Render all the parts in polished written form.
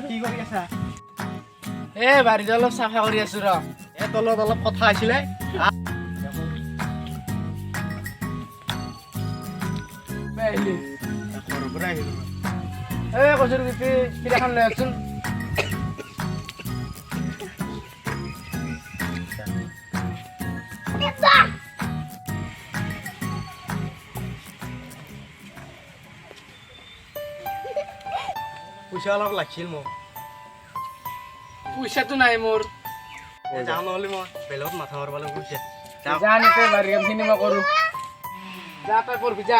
কি কৰি আছা? বাৰীত অলপ চাফা কৰি আছো ৰ। তলত অলপ কথা আছিলে। কচুৰ গুটি পিঠাখন লৈ আহচোন। পইচা অলপ লাগিছিল মোক। পইচাটো নাই মোৰ। যাওঁ নহ'লে মই বেলেগত মাথা মাৰিব লাগিব পইচা। যা নিতে বাৰী কামখিনি মই কৰোঁ। যা তই কৰবি যা।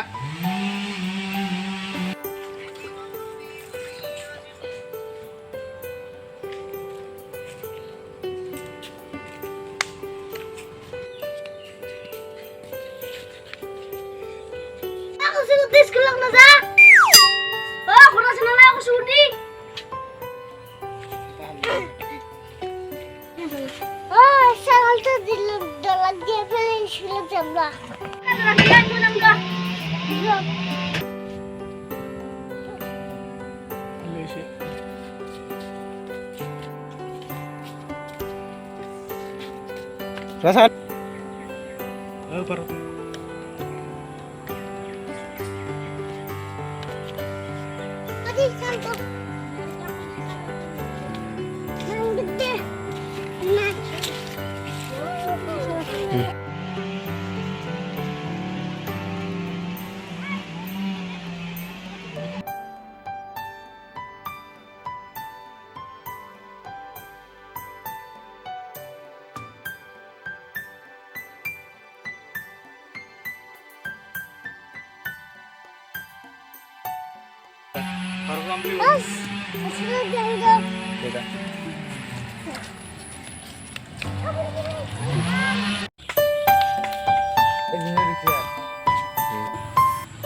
Rasakan. Baru. Tadi santuk. Yang gede. Nah. Baru ambil. Mas, sudah jauh. Beda.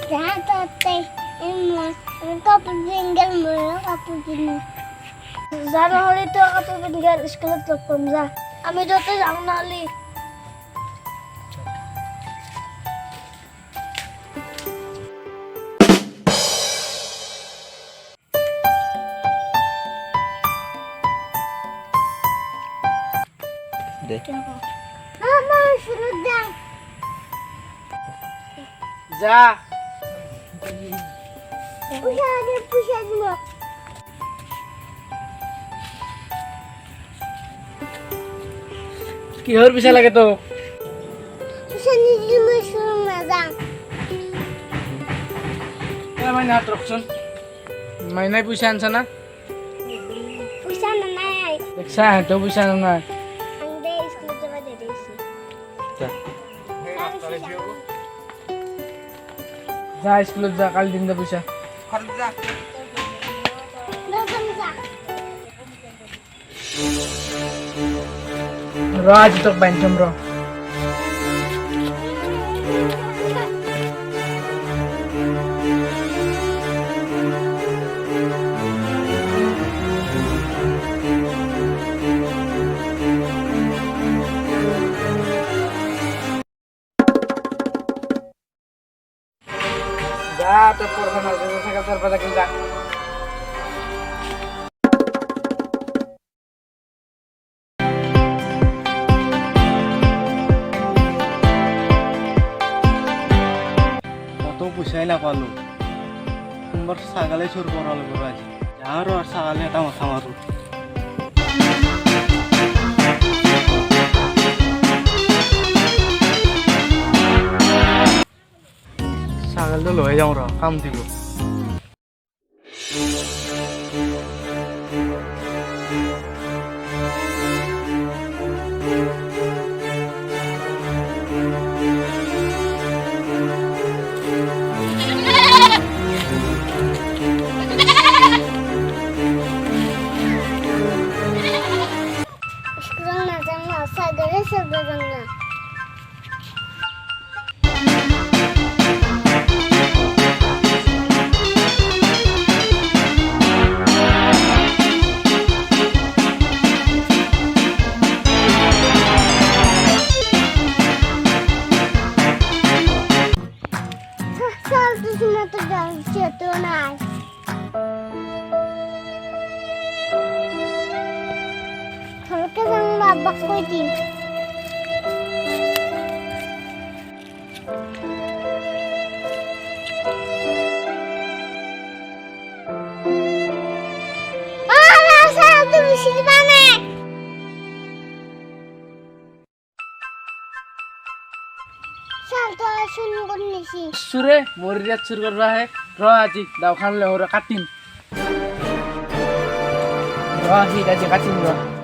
Jangan tete. Ini kapu tinggal mulu kapu gini. Zara holi tu kapu tinggal sekolah tu pemza. Kami tu jangan nali. Mama sudah. যা। Pusat semua. কিহৰ পিছা লাগে তো? Pusat ni musuh mazang. মাইনা হাত ৰখচোন। মাইনাই পইচা আনছা না? Pusat nanai. দেখছা সিহঁতেও পইচা নাই। Ande sekolah tu ada di sini. যা স্কুলত যা কালি দিম দে পইচা। Datang tak. ৰ আজি তোক বান্ধিম ৰ। যা তোর পড়াশোনা থাকা তোর পাতা কিনতা। কত পইচাই নাপালো। সোমবার ছাগালে চুৰ কৰা লাগিব আজি। যাওঁ ৰ ছাগালে এটা মাথা মাৰো। ছাগালটো লৈ যাওঁ ৰ কাম দিব। Sekolah nazang masa dari sebenarnya. তো নাই খরকে আমি বাবা কই দিন তুমি শিলবানে চল তো শুন করনিছি সুরে মরিয়া চুর করবা হে র আজি দাও খানলে ওরা কাটিম র হি আজি কাটিম র